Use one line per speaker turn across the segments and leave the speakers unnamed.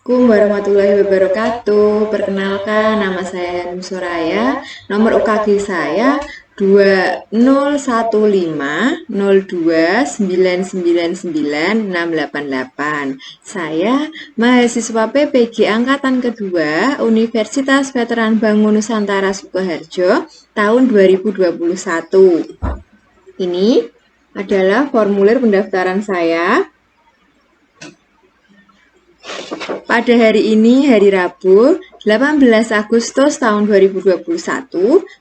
Assalamualaikum warahmatullahi wabarakatuh. Perkenalkan, nama saya Hanum Soraya. Nomor UKG saya 201502999688. Saya mahasiswa PPG Angkatan Kedua Universitas Veteran Bangun Nusantara Sukoharjo tahun 2021. Ini adalah formulir pendaftaran saya. Pada hari ini, hari Rabu, 18 Agustus tahun 2021,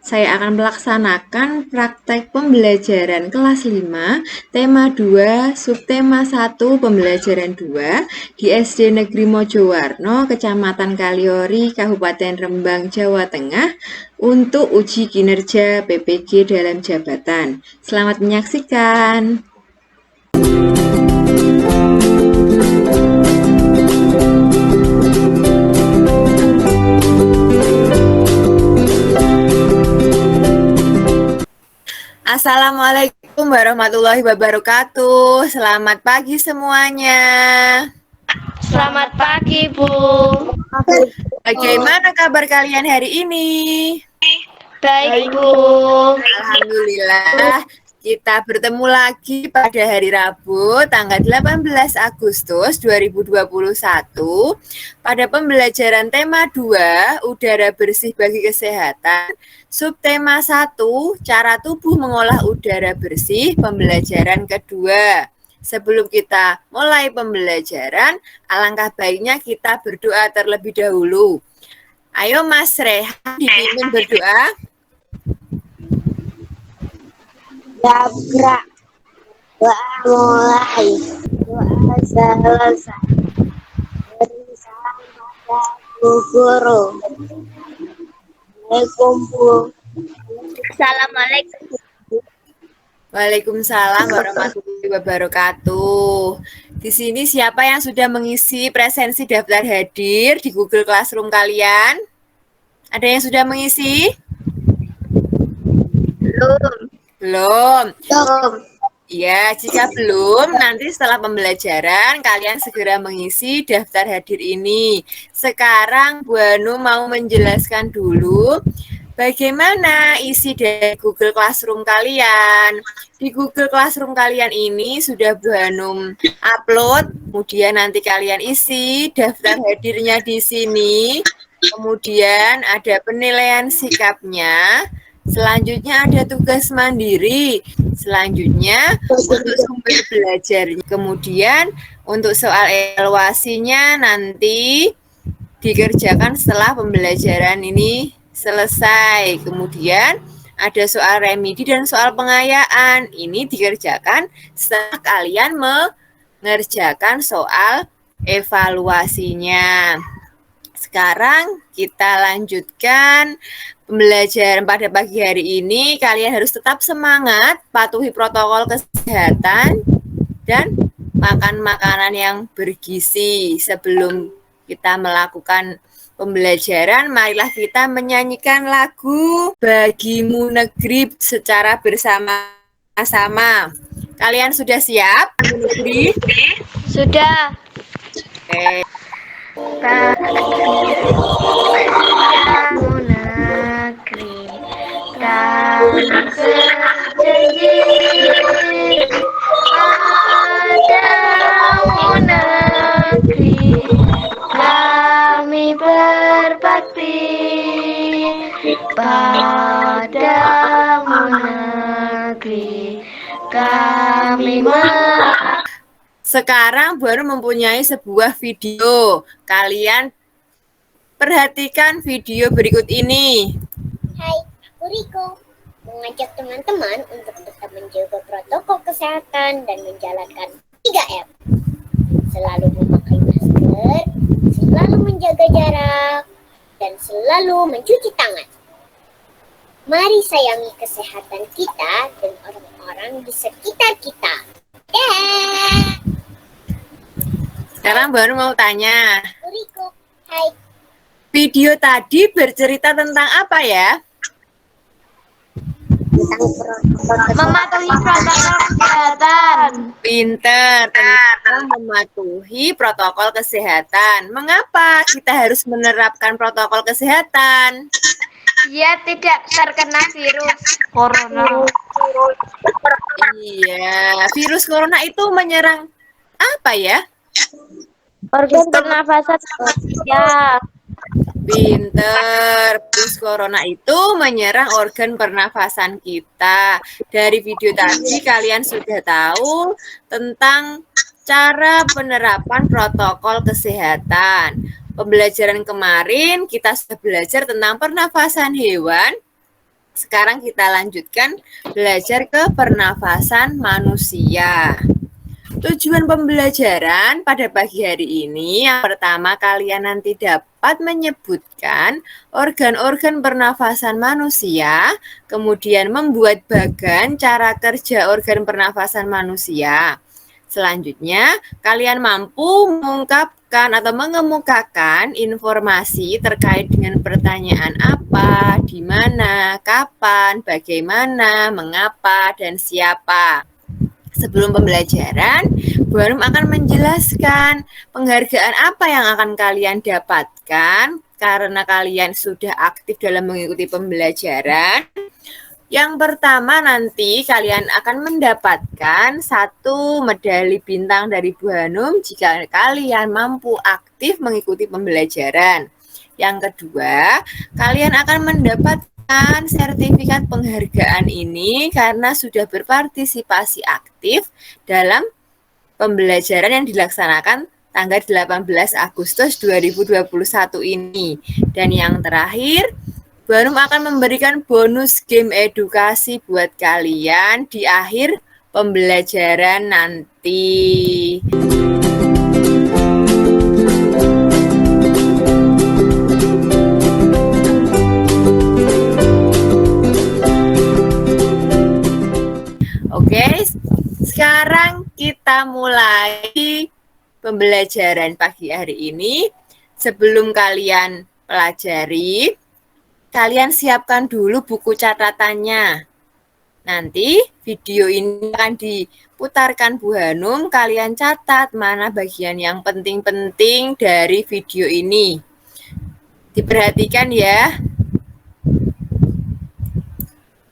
saya akan melaksanakan praktek pembelajaran kelas 5, tema 2, subtema 1, pembelajaran 2, di SD Negeri Mojowarno, Kecamatan Kaliori, Kabupaten Rembang, Jawa Tengah, untuk uji kinerja PPG dalam jabatan. Selamat menyaksikan. Assalamualaikum warahmatullahi wabarakatuh. Selamat pagi semuanya.
Selamat pagi, Bu.
Bagaimana kabar kalian hari ini?
Baik, Bu.
Alhamdulillah, kita bertemu lagi pada hari Rabu, tanggal 18 Agustus 2021, pada pembelajaran tema 2, udara bersih bagi kesehatan, subtema 1, cara tubuh mengolah udara bersih, pembelajaran kedua. Sebelum kita mulai pembelajaran, alangkah baiknya kita berdoa terlebih dahulu. Ayo Mas Rehan dipimpin berdoa.
Dabrak doa mulai, doa selesai, beri salam pada guru.
Assalamualaikum.
Waalaikumsalam warahmatullahi wabarakatuh. Di sini siapa yang sudah mengisi presensi daftar hadir di Google Classroom kalian? Ada yang sudah mengisi? Belum. Ya, jika belum, nanti setelah pembelajaran kalian segera mengisi daftar hadir ini. Sekarang Bu Anu mau menjelaskan dulu bagaimana isi dari Google Classroom kalian. Di Google Classroom kalian ini sudah Bu Hanum upload, kemudian nanti kalian isi daftar hadirnya di sini. Kemudian ada penilaian sikapnya. Selanjutnya ada tugas mandiri. Selanjutnya untuk sumber belajarnya. Kemudian untuk soal evaluasinya nanti dikerjakan setelah pembelajaran ini selesai. Kemudian ada soal remedi dan soal pengayaan. Ini dikerjakan setelah kalian mengerjakan soal evaluasinya. Sekarang kita lanjutkan pembelajaran pada pagi hari ini. Kalian harus tetap semangat, patuhi protokol kesehatan, dan makan makanan yang bergizi. Sebelum kita melakukan pembelajaran, marilah kita menyanyikan lagu Bagimu Negeri secara bersama-sama. Kalian sudah siap? Negeri?
Sudah.
Oke.
Kamu negeri, kami berjanji padamu negeri, kami berbakti padamu negeri, kami
Sekarang baru mempunyai sebuah video. Kalian perhatikan video berikut ini.
Hai, aku Riko. Mengajak teman-teman untuk tetap menjaga protokol kesehatan dan menjalankan 3M. Selalu memakai masker, selalu menjaga jarak, dan selalu mencuci tangan. Mari sayangi kesehatan kita dan orang-orang di sekitar kita. Dah.
Sekarang baru mau tanya.
Riko, hai.
Video tadi bercerita tentang apa ya?
Mematuhi protokol kesehatan.
Pinter, tentang mematuhi protokol kesehatan. Mengapa kita harus menerapkan protokol kesehatan?
Ya, tidak terkena virus corona.
Iya, virus corona itu menyerang apa ya?
Organ pernafasan manusia.
Pinter, virus corona itu menyerang organ pernafasan kita. Dari video tadi kalian sudah tahu tentang cara penerapan protokol kesehatan. Pembelajaran kemarin kita sudah belajar tentang pernafasan hewan. Sekarang kita lanjutkan belajar ke pernafasan manusia. Tujuan pembelajaran pada pagi hari ini, yang pertama kalian nanti dapat menyebutkan organ-organ pernafasan manusia, kemudian membuat bagan cara kerja organ pernafasan manusia. Selanjutnya, kalian mampu mengungkapkan atau mengemukakan informasi terkait dengan pertanyaan apa, di mana, kapan, bagaimana, mengapa, dan siapa. Sebelum pembelajaran, Bu Hanum akan menjelaskan penghargaan apa yang akan kalian dapatkan karena kalian sudah aktif dalam mengikuti pembelajaran. Yang pertama nanti kalian akan mendapatkan 1 medali bintang dari Bu Hanum jika kalian mampu aktif mengikuti pembelajaran. Yang kedua, kalian akan mendapatkan sertifikat penghargaan ini karena sudah berpartisipasi aktif dalam pembelajaran yang dilaksanakan tanggal 18 Agustus 2021 ini. Dan yang terakhir, Bu Hanum akan memberikan bonus game edukasi buat kalian di akhir pembelajaran nanti. Oke, sekarang kita mulai pembelajaran pagi hari ini. Sebelum kalian pelajari, kalian siapkan dulu buku catatannya. Nanti video ini akan diputarkan Bu Hanum, kalian catat mana bagian yang penting-penting dari video ini. Diperhatikan ya.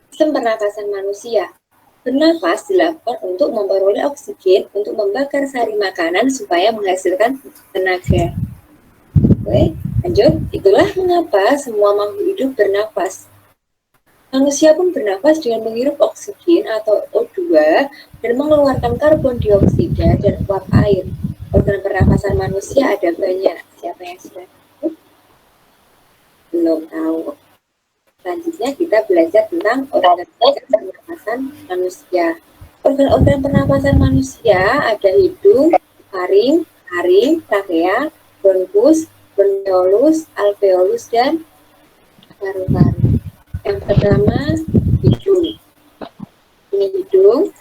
Sistem pernafasan manusia. Bernafas dilakukan untuk memperoleh oksigen untuk membakar sari makanan supaya menghasilkan tenaga. Oke, lanjut. Itulah mengapa semua makhluk hidup bernafas. Manusia pun bernafas dengan menghirup oksigen atau O2 dan mengeluarkan karbon dioksida dan uap air. Organ pernafasan manusia ada banyak. Siapa yang sudah tahu? Belum tahu. Selanjutnya kita belajar tentang organ pernapasan manusia. Organ-organ pernapasan manusia ada hidung, faring, trakea, bronkus, bronkiolus, alveolus, dan paru-paru. Yang pertama, hidung. Ini hidung.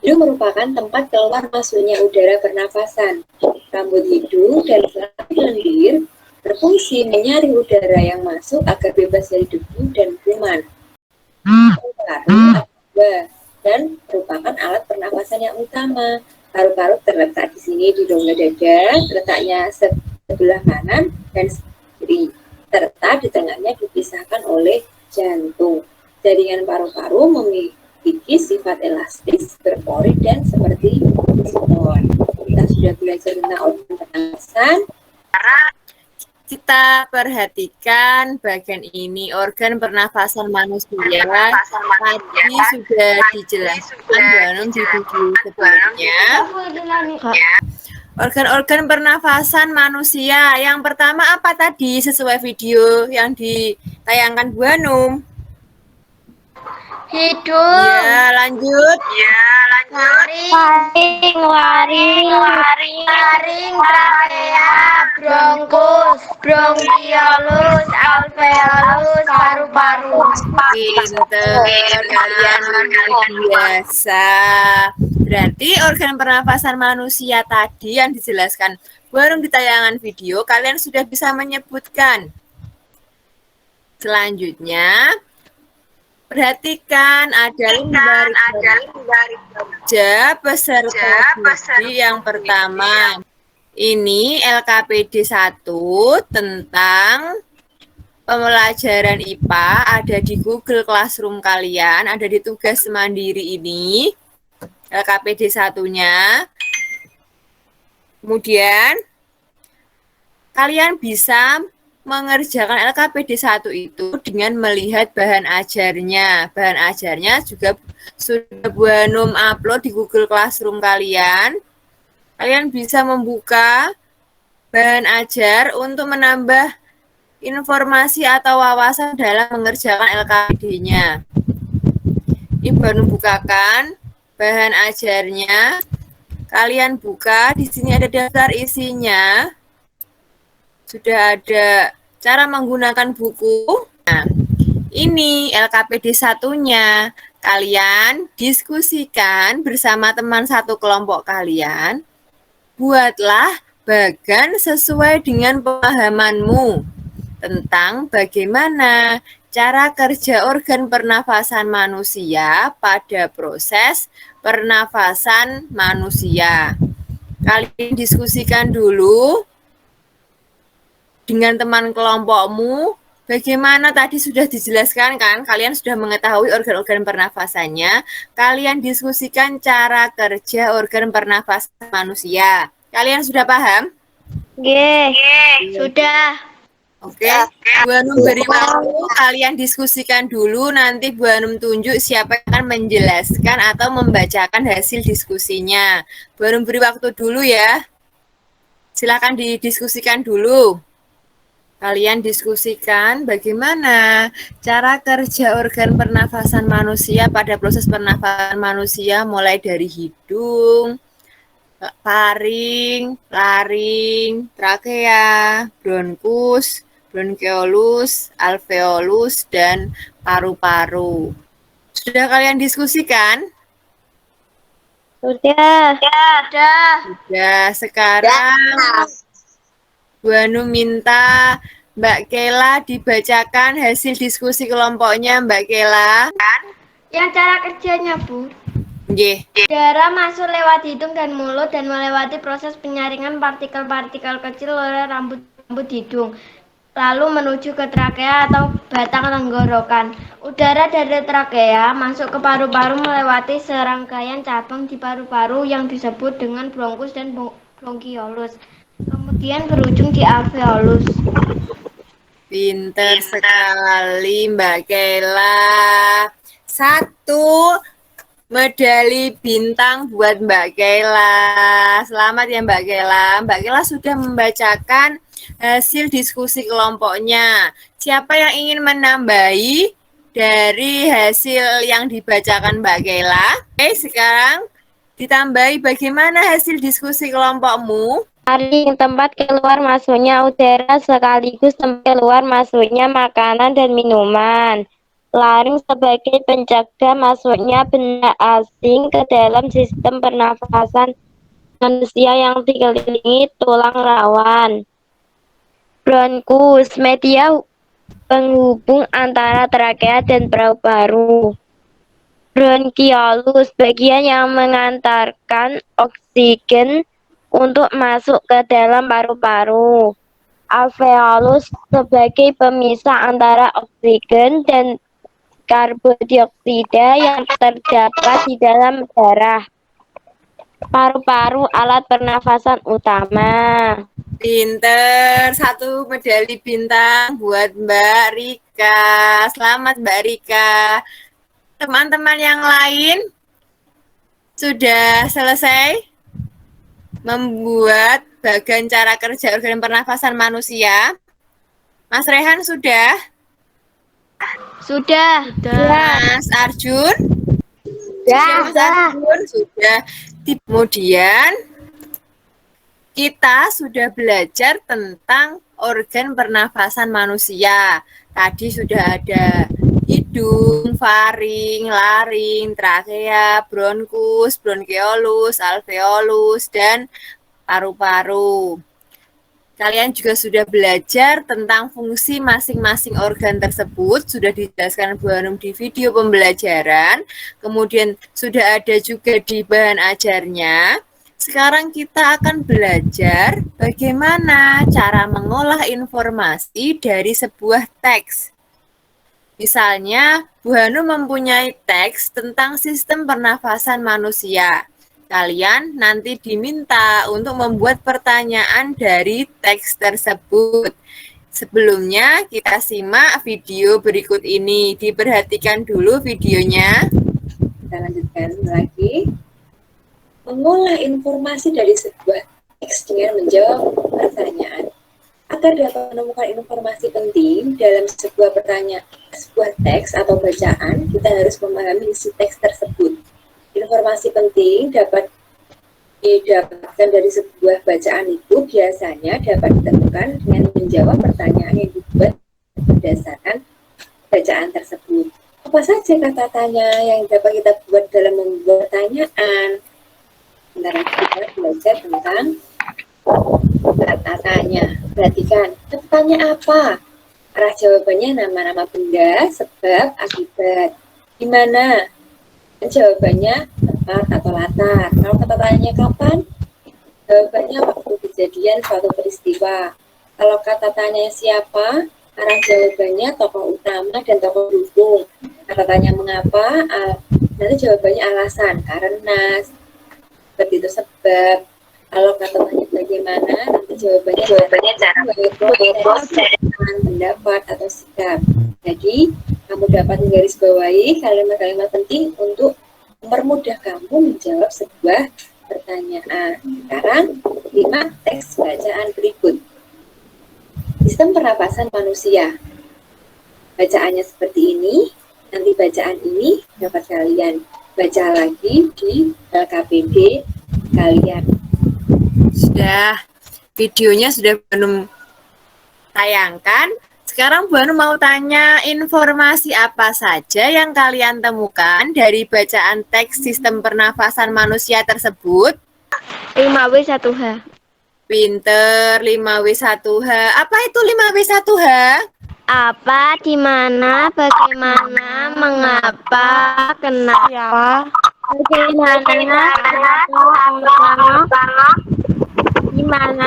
Hidung merupakan tempat keluar masuknya udara pernapasan. Rambut hidung dan selaput lendir berfungsi menyaring udara yang masuk agar bebas dari debu dan kuman. Paru-paru dan merupakan alat pernapasan yang utama. Paru-paru terletak di sini di rongga dada, letaknya sebelah kanan dan kiri, serta di tengahnya dipisahkan oleh jantung. Jaringan paru-paru memiliki sifat elastis, berpori, dan seperti spons. Kita sudah belajar tentang organ pernapasan.
Kita perhatikan bagian ini, organ pernafasan manusia. Tadi sudah dijelaskan Bu Hanum di video sebelumnya. Organ-organ pernafasan manusia. Yang pertama apa tadi sesuai video yang ditayangkan Bu Hanum?
Hidung.
Ya, lanjut.
Waring, trakea, bronkus, bronkiolus, alveolus, paru-paru.
Pinter, kalian biasa. Berarti organ pernafasan manusia tadi yang dijelaskan Bu Hanum di tayangan video, kalian sudah bisa menyebutkan. Selanjutnya, Perhatikan ada lembar kerja peserta didik yang pertama. Ini LKPD 1 tentang pembelajaran IPA, ada di Google Classroom kalian, ada di tugas mandiri ini, LKPD 1-nya. Kemudian, kalian bisa mengerjakan LKPD 1 itu dengan melihat bahan ajarnya. Bahan ajarnya juga sudah Bu Hanum upload di Google Classroom kalian. Kalian bisa membuka bahan ajar untuk menambah informasi atau wawasan dalam mengerjakan LKPD-nya. Ini baru bukakan bahan ajarnya. Kalian buka, di sini ada daftar isinya. Sudah ada cara menggunakan buku. Nah, ini LKPD 1-nya. Kalian diskusikan bersama teman satu kelompok kalian. Buatlah bagan sesuai dengan pemahamanmu tentang bagaimana cara kerja organ pernafasan manusia pada proses pernafasan manusia. Kalian diskusikan dulu dengan teman kelompokmu, bagaimana tadi sudah dijelaskan kan, kalian sudah mengetahui organ-organ pernafasannya, kalian diskusikan cara kerja organ pernafasan manusia. Kalian sudah paham?
Sudah.
Oke, Bu Hanum beri waktu, kalian diskusikan dulu, nanti Bu Hanum tunjuk siapa yang akan menjelaskan atau membacakan hasil diskusinya. Bu Hanum beri waktu dulu ya. Silakan didiskusikan dulu. Kalian diskusikan bagaimana cara kerja organ pernafasan manusia pada proses pernafasan manusia mulai dari hidung, paring, laring, trakea, bronkus, bronkeolus, alveolus, dan paru-paru. Sudah kalian diskusikan?
Sudah.
Sudah, sekarang Bu Hanum minta Mbak Kela dibacakan hasil diskusi kelompoknya, Mbak Kela.
Yang cara kerjanya, Bu.
Nggih.
Udara masuk lewat hidung dan mulut dan melewati proses penyaringan partikel-partikel kecil oleh rambut hidung. Lalu menuju ke trakea atau batang tenggorokan. Udara dari trakea masuk ke paru-paru melewati serangkaian cabang di paru-paru yang disebut dengan bronkus dan bronkiolus. Kemudian berujung di alveolus.
Pinter sekali Mbak Kela. 1 medali bintang buat Mbak Kela. Selamat ya Mbak Kela. Mbak Kela sudah membacakan hasil diskusi kelompoknya. Siapa yang ingin menambahi dari hasil yang dibacakan Mbak Kela? Oke, sekarang ditambahi bagaimana hasil diskusi kelompokmu?
Paling tempat keluar masuknya udara sekaligus tempat keluar masuknya makanan dan minuman. Laring sebagai pencegah masuknya benda asing ke dalam sistem pernafasan manusia yang dikelilingi tulang rawan. Bronkus, media penghubung antara trakea dan paru-paru. Bronkiolus, bagian yang mengantarkan oksigen untuk masuk ke dalam paru-paru. Alveolus sebagai pemisah antara oksigen dan karbon dioksida yang terdapat di dalam darah. Paru-paru alat pernafasan utama.
Pinter, 1 medali bintang buat Mbak Rika. Selamat Mbak Rika. Teman-teman yang lain sudah selesai membuat bagan cara kerja organ pernafasan manusia? Mas Rehan sudah?
Sudah.
Mas Arjun? Mas Arjun sudah. Kemudian kita sudah belajar tentang organ pernafasan manusia. Tadi sudah ada hidung, faring, laring, trakea, bronkus, bronkeolus, alveolus, dan paru-paru. Kalian juga sudah belajar tentang fungsi masing-masing organ tersebut, sudah dijelaskan Bu Hanum di video pembelajaran, kemudian sudah ada juga di bahan ajarnya. Sekarang kita akan belajar bagaimana cara mengolah informasi dari sebuah teks. Misalnya, Bu Hanum mempunyai teks tentang sistem pernafasan manusia. Kalian nanti diminta untuk membuat pertanyaan dari teks tersebut. Sebelumnya, kita simak video berikut ini. Diperhatikan dulu videonya.
Kita lanjutkan lagi. Mengolah informasi dari sebuah teks dengan menjawab pertanyaan. Agar dapat menemukan informasi penting dalam sebuah teks atau bacaan, kita harus memahami isi teks tersebut. Informasi penting dapat didapatkan dari sebuah bacaan itu biasanya dapat ditemukan dengan menjawab pertanyaan yang dibuat berdasarkan bacaan tersebut. Apa saja kata tanya yang dapat kita buat dalam membuat pertanyaan? Sebentar kita belajar tentang kata tanya. Perhatikan, kata tanya apa? Arah jawabannya nama-nama benda, sebab, akibat. Di mana? Jawabannya tempat atau latar. Kalau kata tanya kapan? Jawabannya waktu kejadian suatu peristiwa. Kalau kata tanya siapa? Arah jawabannya tokoh utama dan tokoh dukung. Kata tanya mengapa? Nanti jawabannya alasan, karena, seperti itu sebab. Kalau kata tanya bagaimana, nanti jawabannya cara pendapat atau sikap. Jadi, kamu dapat menggarisbawahi kalimat-kalimat penting untuk mempermudah kamu menjawab sebuah pertanyaan. Sekarang, 5 teks bacaan berikut. Sistem pernapasan manusia. Bacaannya seperti ini. Nanti bacaan ini dapat kalian baca lagi di LKPD kalian.
Sudah, videonya sudah belum tayangkan. Sekarang Bu Hanum mau tanya informasi apa saja yang kalian temukan dari bacaan teks sistem pernafasan manusia tersebut?
5W1H.
Pinter, 5W1H. Apa itu 5W1H?
Apa, di mana, bagaimana, mengapa, kenapa, bagaimana, di mana,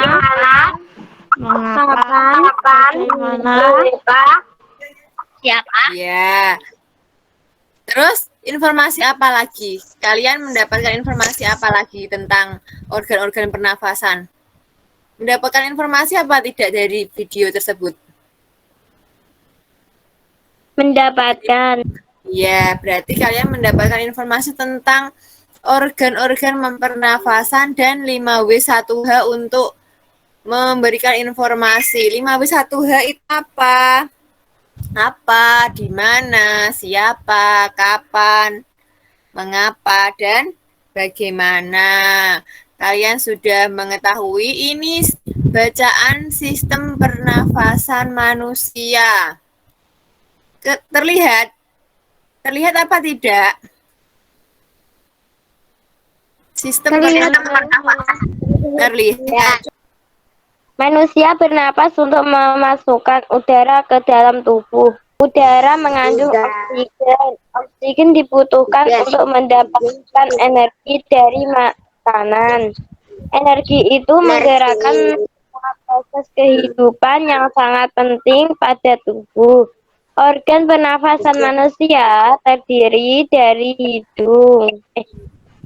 kapan, bagaimana, siapa.
Ya. Terus informasi apa lagi? Kalian mendapatkan informasi apa lagi tentang organ-organ pernafasan? Mendapatkan informasi apa tidak dari video tersebut?
Mendapatkan.
Ya, berarti kalian mendapatkan informasi tentang organ-organ pernafasan dan 5W1H untuk memberikan informasi. 5W1H itu apa? Apa, di mana, siapa, kapan, mengapa, dan bagaimana. Kalian sudah mengetahui ini bacaan sistem pernafasan manusia. Terlihat apa tidak? Sistem pernafasan terlihat.
Manusia bernapas untuk memasukkan udara ke dalam tubuh. Udara mengandung oksigen. Oksigen dibutuhkan untuk mendapatkan energi dari makanan. Energi itu menggerakkan proses kehidupan yang sangat penting pada tubuh. Organ pernafasan manusia terdiri dari hidung,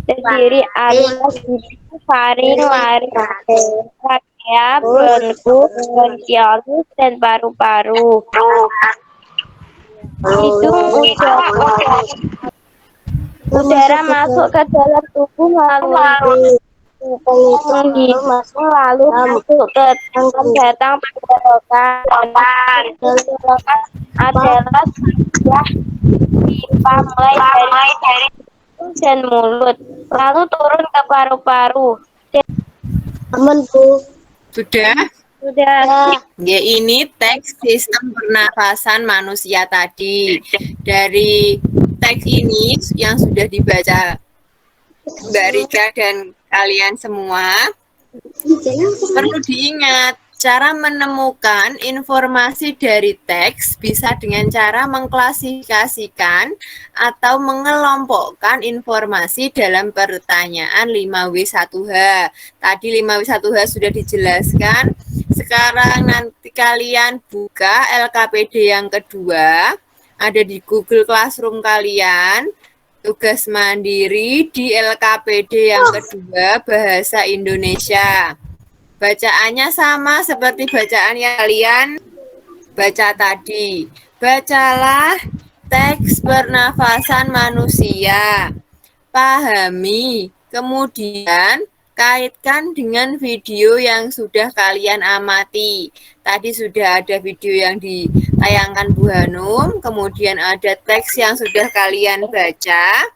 terdiri atas hidung, faring, laring, trachea, bronkus, bronkiolus, dan paru-paru. Hidung udara masuk ke dalam tubuh melalui hidung lalu masuk ke batang tenggorokan. Tenggorokan adalah sebuah pipa mulai dari hidung dan mulut, lalu turun ke paru-paru.
Aman, Bu.
Sudah?
Sudah.
Ya, ini teks sistem pernafasan manusia tadi. Dari teks ini yang sudah dibaca Mbak Rika dan kalian semua, perlu diingat Cara menemukan informasi dari teks bisa dengan cara mengklasifikasikan atau mengelompokkan informasi dalam pertanyaan 5W1H. Tadi 5W1H sudah dijelaskan. Sekarang nanti kalian buka LKPD yang kedua, ada di Google Classroom kalian. Tugas mandiri di LKPD yang kedua, Bahasa Indonesia. Bacaannya sama seperti bacaan yang kalian baca tadi. Bacalah teks pernafasan manusia. Pahami, kemudian kaitkan dengan video yang sudah kalian amati. Tadi sudah ada video yang ditayangkan Bu Hanum, kemudian ada teks yang sudah kalian baca.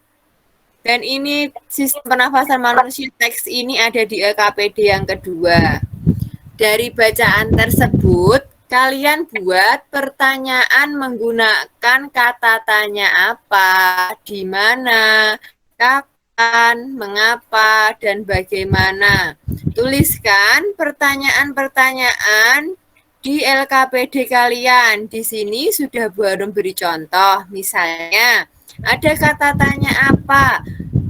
Dan ini sistem pernafasan manusia teks ini ada di LKPD yang kedua. Dari bacaan tersebut, kalian buat pertanyaan menggunakan kata tanya apa, di mana, kapan, mengapa, dan bagaimana. Tuliskan pertanyaan-pertanyaan di LKPD kalian. Di sini sudah baru beri contoh, misalnya ada kata tanya apa?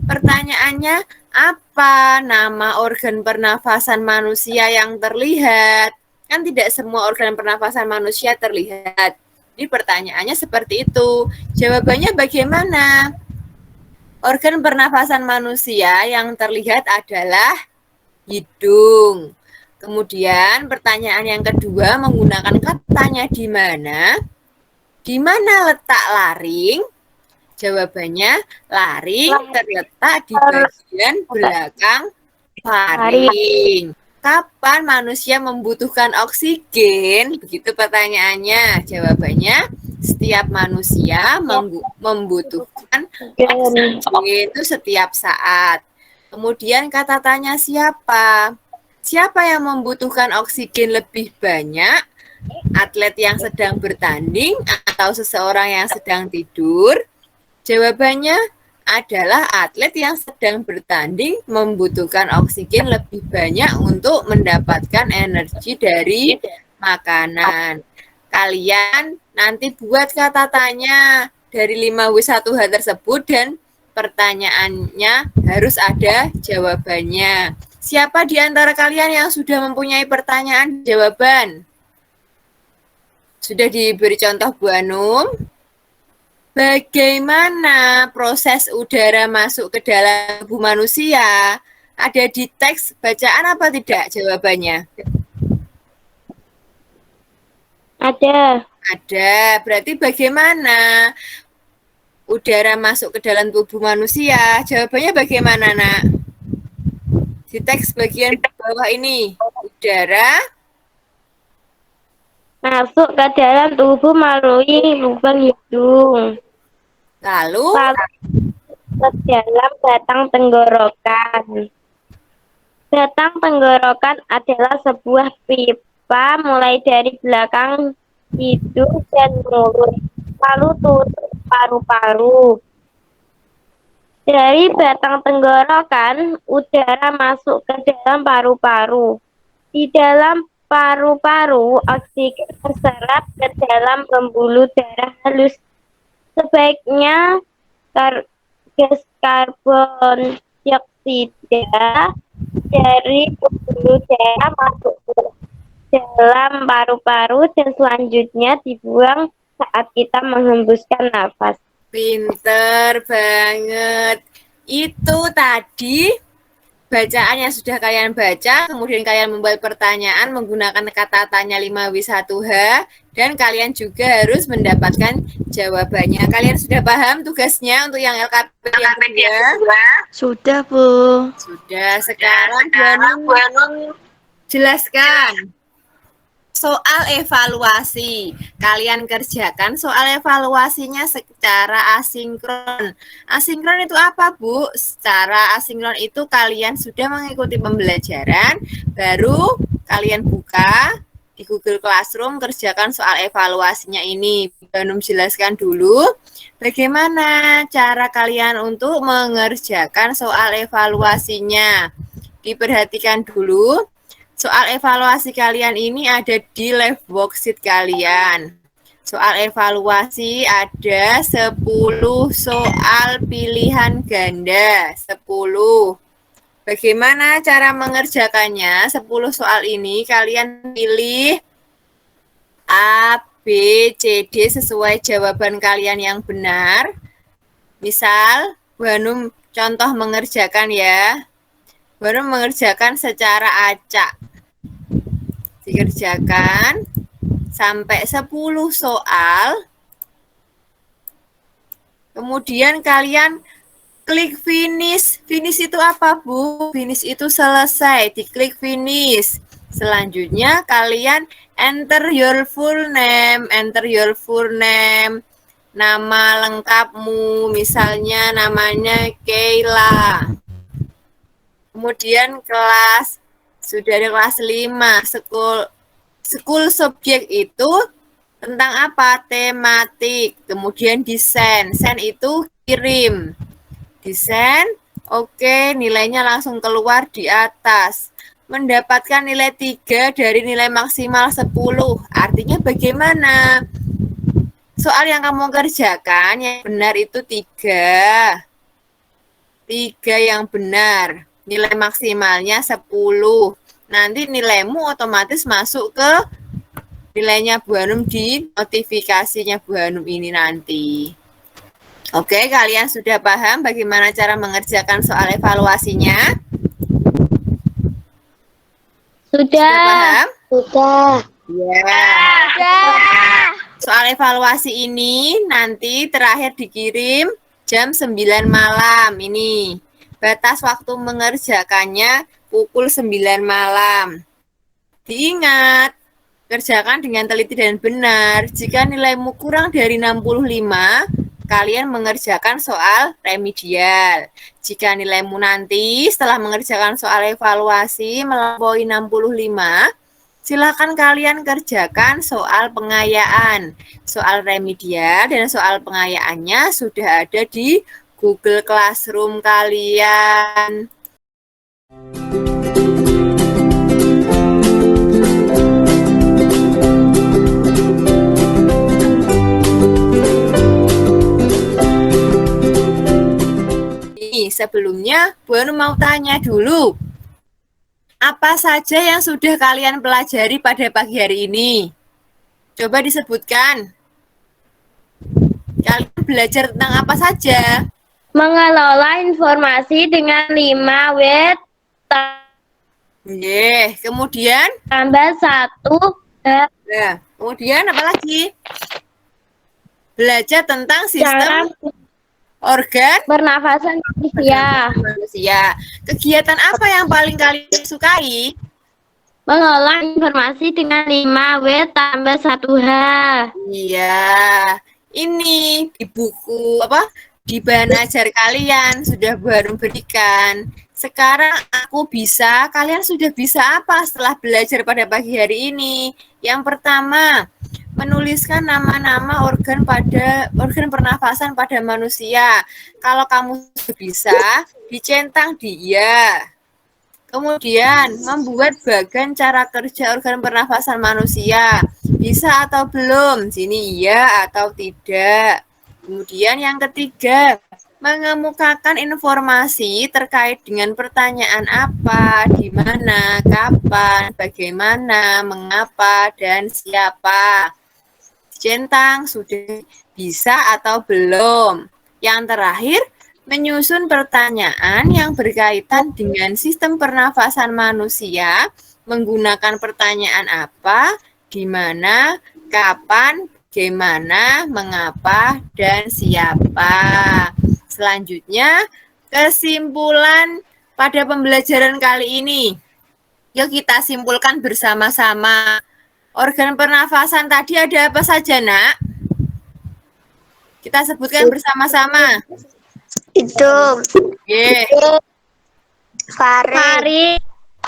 Pertanyaannya, apa nama organ pernafasan manusia yang terlihat? Kan tidak semua organ pernafasan manusia terlihat. Jadi pertanyaannya seperti itu. Jawabannya bagaimana? Organ pernafasan manusia yang terlihat adalah hidung. Kemudian pertanyaan yang kedua menggunakan katanya di mana? Di mana letak laring? Jawabannya, laring terletak di bagian belakang faring. Kapan manusia membutuhkan oksigen? Begitu pertanyaannya. Jawabannya, setiap manusia membutuhkan oksigen itu setiap saat. Kemudian kata tanya siapa? Siapa yang membutuhkan oksigen lebih banyak? Atlet yang sedang bertanding atau seseorang yang sedang tidur? Jawabannya adalah atlet yang sedang bertanding membutuhkan oksigen lebih banyak untuk mendapatkan energi dari makanan. Kalian nanti buat kata tanya dari 5W1H tersebut dan pertanyaannya harus ada jawabannya. Siapa di antara kalian yang sudah mempunyai pertanyaan jawaban? Sudah diberi contoh Bu Hanum? Bagaimana proses udara masuk ke dalam tubuh manusia? Ada di teks bacaan apa tidak jawabannya?
Ada.
Ada. Berarti bagaimana udara masuk ke dalam tubuh manusia? Jawabannya bagaimana, Nak? Di teks bagian bawah ini, udara
Masuk ke dalam tubuh melalui lubang hidung.
lalu
Ke dalam batang tenggorokan. Batang tenggorokan adalah sebuah pipa mulai dari belakang hidung dan mulut, lalu turun paru-paru. Dari batang tenggorokan, udara masuk ke dalam paru-paru. Di dalam paru-paru, oksigen terserap ke dalam pembuluh darah halus. Sebaiknya gas karbon dioksida dari pembuluh darah masuk ke dalam paru-paru dan selanjutnya dibuang saat kita menghembuskan nafas.
pinter banget. Itu tadi bacaan yang sudah kalian baca, kemudian kalian membuat pertanyaan menggunakan kata tanya 5W1H, dan kalian juga harus mendapatkan jawabannya. Kalian sudah paham tugasnya untuk yang LKP yang kedua?
Sudah, Bu.
Sudah. Sekarang Bu Hanum jelaskan soal evaluasi. Kalian kerjakan soal evaluasinya secara asinkron. Asinkron itu apa, Bu? Secara asinkron itu kalian sudah mengikuti pembelajaran, baru kalian buka di Google Classroom, kerjakan soal evaluasinya ini. Hanum jelaskan dulu bagaimana cara kalian untuk mengerjakan soal evaluasinya. Diperhatikan dulu. Soal evaluasi kalian ini ada di left worksheet kalian. Soal evaluasi ada 10 soal pilihan ganda. 10. Bagaimana cara mengerjakannya? 10 soal ini kalian pilih A, B, C, D sesuai jawaban kalian yang benar. Misal, Bu Hanum contoh mengerjakan ya. Bu Hanum mengerjakan secara acak. Dikerjakan sampai 10 soal. Kemudian kalian klik finish. Finish itu apa, Bu? Finish itu selesai. Diklik finish. Selanjutnya kalian enter your full name. Enter your full name. Nama lengkapmu, misalnya namanya Keila. Kemudian kelas, sudah ada kelas 5. School subject itu tentang apa? Tematik. Kemudian desain. Send itu kirim. Desain, oke, nilainya langsung keluar di atas. Mendapatkan nilai 3 dari nilai maksimal 10. Artinya bagaimana? Soal yang kamu kerjakan yang benar itu 3. 3 yang benar. Nilai maksimalnya 10. Nanti nilaimu otomatis masuk ke nilainya Bu Hanum di notifikasinya Bu Hanum ini nanti. Oke, kalian sudah paham bagaimana cara mengerjakan soal evaluasinya? Sudah paham?
Sudah.
Ya. Soal evaluasi ini nanti terakhir dikirim jam 9 malam. Ini batas waktu mengerjakannya pukul 9 malam. Diingat, kerjakan dengan teliti dan benar. Jika nilaimu kurang dari 65, kalian mengerjakan soal remedial. Jika nilaimu nanti setelah mengerjakan soal evaluasi melampaui 65, silakan kalian kerjakan soal pengayaan. Soal remedial dan soal pengayaannya sudah ada di Google Classroom kalian. Sebelumnya, Bu Hanum mau tanya dulu. Apa saja yang sudah kalian pelajari pada pagi hari ini? Coba disebutkan. Kalian belajar tentang apa saja?
Mengelola informasi dengan 5 W
Kemudian?
tambah 1
Nah, kemudian apa lagi? Belajar tentang sistem organ
pernafasan
manusia. Kegiatan apa yang paling kalian sukai?
Mengolah informasi dengan 5 W tambah 1 H.
Iya, ini di buku di bahan ajar kalian sudah Bu Hanum berikan. Sekarang aku bisa, kalian sudah bisa apa setelah belajar pada pagi hari ini? Yang pertama, menuliskan nama-nama organ pernafasan pada manusia. Kalau kamu bisa, dicentang dia. Kemudian, membuat bagan cara kerja organ pernafasan manusia. Bisa atau belum? Sini iya atau tidak. Kemudian yang ketiga, mengemukakan informasi terkait dengan pertanyaan apa, di mana, kapan, bagaimana, mengapa, dan siapa. Centang, sudah bisa atau belum? Yang terakhir, menyusun pertanyaan yang berkaitan dengan sistem pernafasan manusia menggunakan pertanyaan apa, di mana, kapan, bagaimana, mengapa, dan siapa. Selanjutnya, kesimpulan pada pembelajaran kali ini. Yuk kita simpulkan bersama-sama. Organ pernafasan tadi ada apa saja, Nak? Kita sebutkan bersama-sama.
Hidung.
Faring.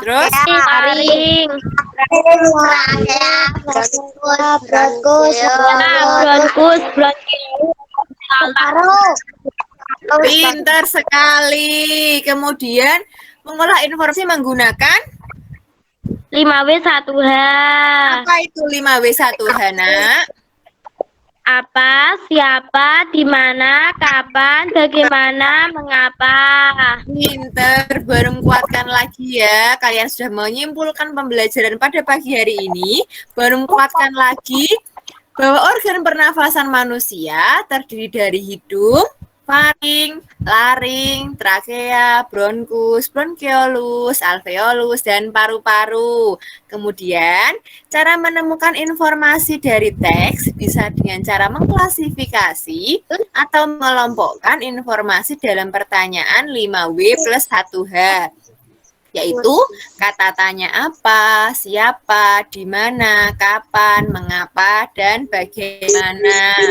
Terus?
Faring.
Bronkus.
Pintar sekali. Kemudian mengolah informasi menggunakan
5W1H.
Apa itu 5W1H, nak?
Apa, siapa, di mana, kapan, bagaimana, mengapa.
Pinter, baru kuatkan lagi ya. Kalian sudah menyimpulkan pembelajaran pada pagi hari ini. Baru kuatkan lagi bahwa organ pernafasan manusia terdiri dari hidung, faring, laring, trakea, bronkus, bronkiolus, alveolus, dan paru-paru. Kemudian, cara menemukan informasi dari teks bisa dengan cara mengklasifikasi atau mengelompokkan informasi dalam pertanyaan 5W plus 1H. Yaitu kata tanya apa, siapa, di mana, kapan, mengapa, dan bagaimana.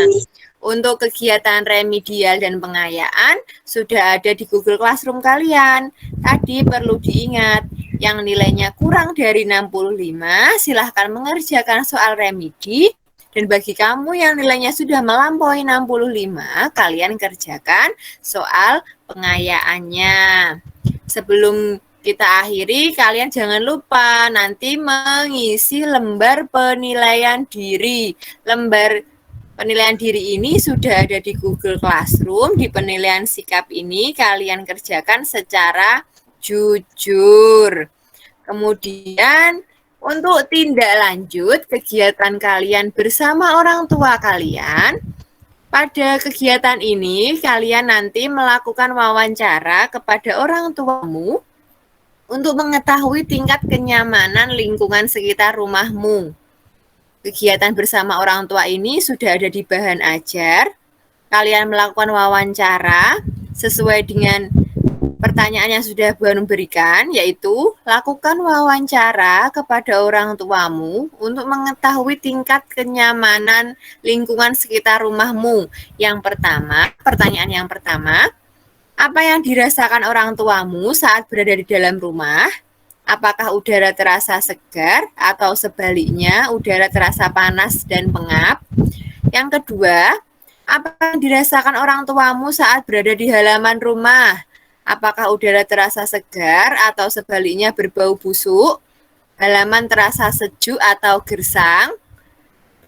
Untuk kegiatan remedial dan pengayaan sudah ada di Google Classroom kalian. Tadi perlu diingat, yang nilainya kurang dari 65 silahkan mengerjakan soal remedi. Dan bagi kamu yang nilainya sudah melampaui 65, kalian kerjakan soal pengayaannya. Sebelum kita akhiri, kalian jangan lupa nanti mengisi lembar penilaian diri. Lembar penilaian diri ini sudah ada di Google Classroom. Di penilaian sikap ini kalian kerjakan secara jujur. Kemudian untuk tindak lanjut kegiatan kalian bersama orang tua kalian, pada kegiatan ini kalian nanti melakukan wawancara kepada orang tuamu untuk mengetahui tingkat kenyamanan lingkungan sekitar rumahmu. Kegiatan bersama orang tua ini sudah ada di bahan ajar. Kalian melakukan wawancara sesuai dengan pertanyaan yang sudah Buanu berikan, yaitu lakukan wawancara kepada orang tuamu untuk mengetahui tingkat kenyamanan lingkungan sekitar rumahmu. Yang pertama, pertanyaan yang pertama, apa yang dirasakan orang tuamu saat berada di dalam rumah? Apakah udara terasa segar atau sebaliknya udara terasa panas dan pengap? Yang kedua, apa yang dirasakan orang tuamu saat berada di halaman rumah? Apakah udara terasa segar atau sebaliknya berbau busuk? Halaman terasa sejuk atau gersang?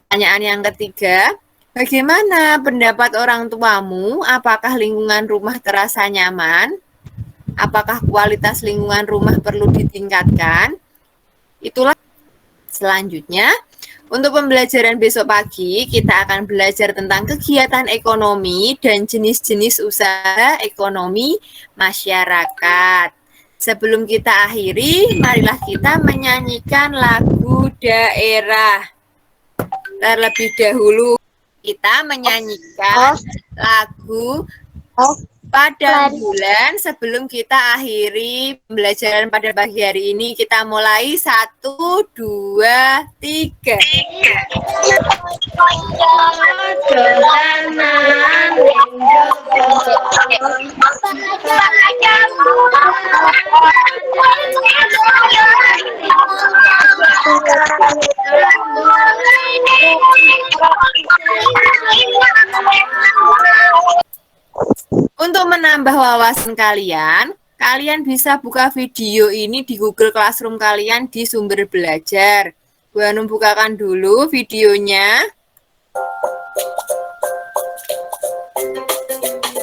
Pertanyaan yang ketiga, bagaimana pendapat orang tuamu? Apakah lingkungan rumah terasa nyaman? Apakah kualitas lingkungan rumah perlu ditingkatkan? Itulah selanjutnya. Untuk pembelajaran besok pagi, kita akan belajar tentang kegiatan ekonomi dan jenis-jenis usaha ekonomi masyarakat. Sebelum kita akhiri, marilah kita menyanyikan lagu daerah. Terlebih dahulu, kita menyanyikan lagu pada bulan sebelum kita akhiri pembelajaran pada pagi hari ini. Kita mulai 1, 2, 3. Untuk menambah wawasan kalian, kalian bisa buka video ini di Google Classroom kalian di sumber belajar. Buanu bukakan dulu videonya.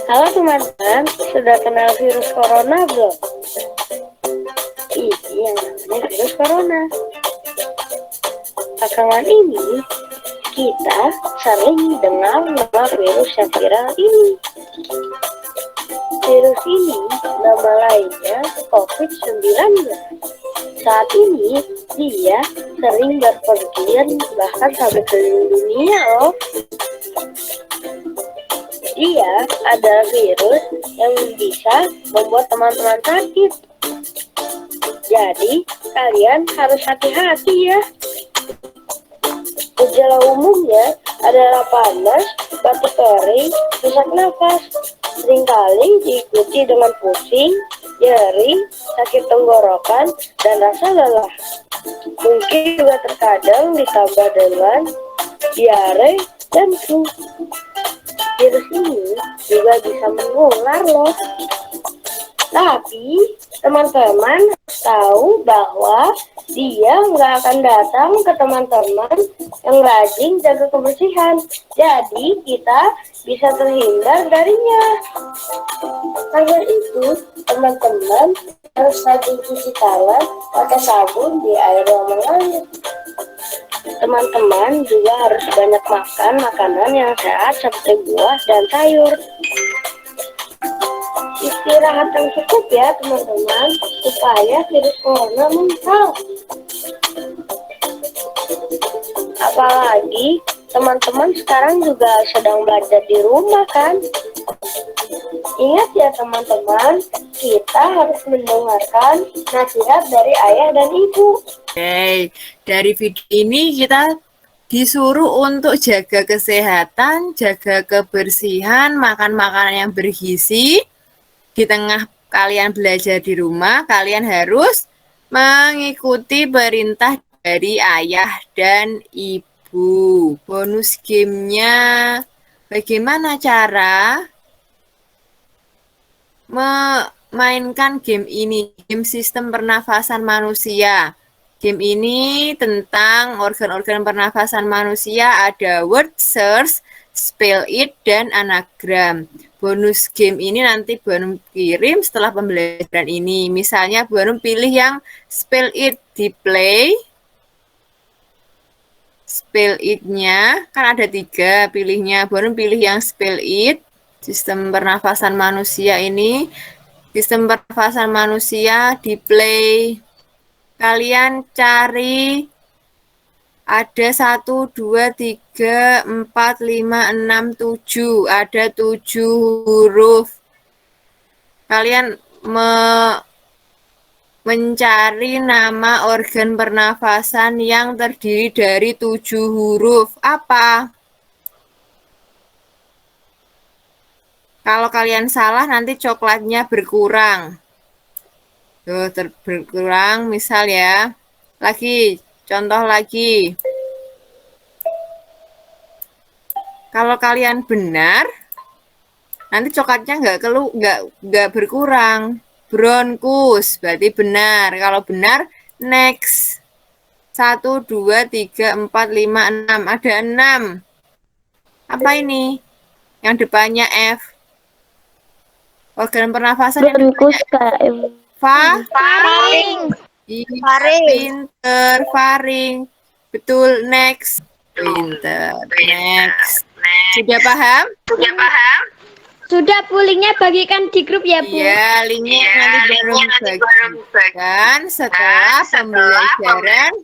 Halo teman-teman, sudah kenal virus corona belum? Ini yang namanya virus corona. Belakangan ini, kita sering dengar nama virus yang viral ini. Virus ini nama lainnya COVID-19. Saat ini dia sering berpergian bahkan sampai keliling dunia loh. Dia adalah virus yang bisa membuat teman-teman sakit. Jadi kalian harus hati-hati ya. Gejala umumnya adalah panas, batuk kering, sesak nafas. Seringkali diikuti dengan pusing, nyeri, sakit tenggorokan, dan rasa lelah. Mungkin juga terkadang ditambah dengan diare dan flu. Virus ini juga bisa menular loh. Tapi teman-teman tahu bahwa dia nggak akan datang ke teman-teman yang rajin jaga kebersihan. Jadi kita bisa terhindar darinya. Karena itu teman-teman harus rajin cuci tangan pakai sabun di air yang mengalir. Teman-teman juga harus banyak makan makanan yang sehat seperti buah dan sayur. Istirahat yang cukup ya teman-teman, supaya virus corona mental. Apalagi teman-teman sekarang juga sedang belajar di rumah kan? Ingat ya teman-teman, kita harus mendengarkan nasihat dari ayah dan ibu.
Oke, dari video ini kita disuruh untuk jaga kesehatan, jaga kebersihan, makan makanan yang bergizi. Di tengah kalian belajar di rumah, kalian harus mengikuti perintah dari ayah dan ibu. Bonus gamenya, bagaimana cara memainkan game ini? Game sistem pernafasan manusia. Game ini tentang organ-organ pernafasan manusia, ada word search, spell it, dan anagram. Bonus game ini nanti Bu Hanum kirim setelah pembelajaran ini. Misalnya Bu Hanum pilih yang spell it di play. Spell it-nya kan ada 3 pilihnya. Bu Hanum pilih yang spell it. Sistem pernafasan manusia ini. Sistem pernafasan manusia di play. Kalian cari ada 1, 2, 3, 4, 5, 6, 7. Ada 7 huruf. Kalian mencari nama organ pernafasan yang terdiri dari 7 huruf. Apa? Kalau kalian salah nanti coklatnya berkurang. Tuh, berkurang misal ya. Lagi, contoh lagi. Kalau kalian benar, nanti coklatnya nggak berkurang. Bronkus, berarti benar. Kalau benar, next. 1, 2, 3, 4, 5, 6. Ada 6. Apa ini? Yang depannya F. Organ pernafasan yang depannya F.
Faring.
Pinter, faring. Betul, next. Pinter, next. Sudah paham?
Sudah, Bu, linknya bagikan di grup ya, Bu.
Iya, linknya nanti baru bagikan setelah pembelajaran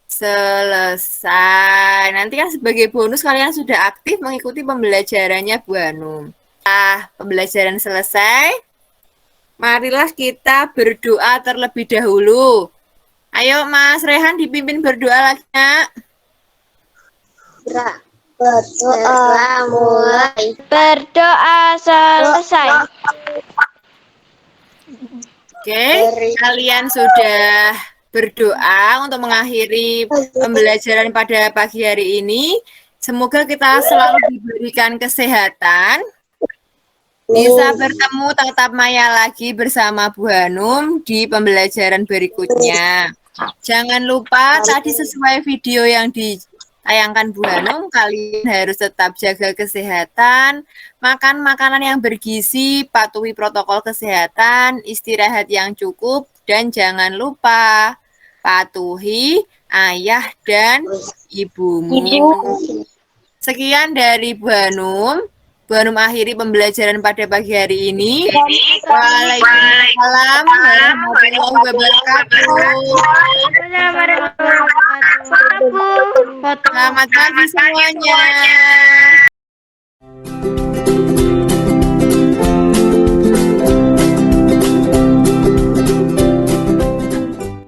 selesai. Nanti kan sebagai bonus kalian sudah aktif mengikuti pembelajarannya Bu Hanum. Pembelajaran selesai. Marilah kita berdoa terlebih dahulu. Ayo Mas Rehan dipimpin berdoa lagi, Nak.
Berdoa mulai. Berdoa selesai.
Oke, kalian sudah berdoa untuk mengakhiri pembelajaran pada pagi hari ini. Semoga kita selalu diberikan kesehatan. Bisa bertemu tatap maya lagi bersama Bu Hanum di pembelajaran berikutnya. Jangan lupa tadi sesuai video yang ditayangkan Bu Hanum, kalian harus tetap jaga kesehatan, makan makanan yang bergizi, patuhi protokol kesehatan, istirahat yang cukup, dan jangan lupa patuhi ayah dan ibumu. Sekian dari Bu Hanum. Bu Hanum akhiri pembelajaran pada pagi hari ini. Waalaikumsalam warahmatullahi wabarakatuh. Selamat pagi semuanya.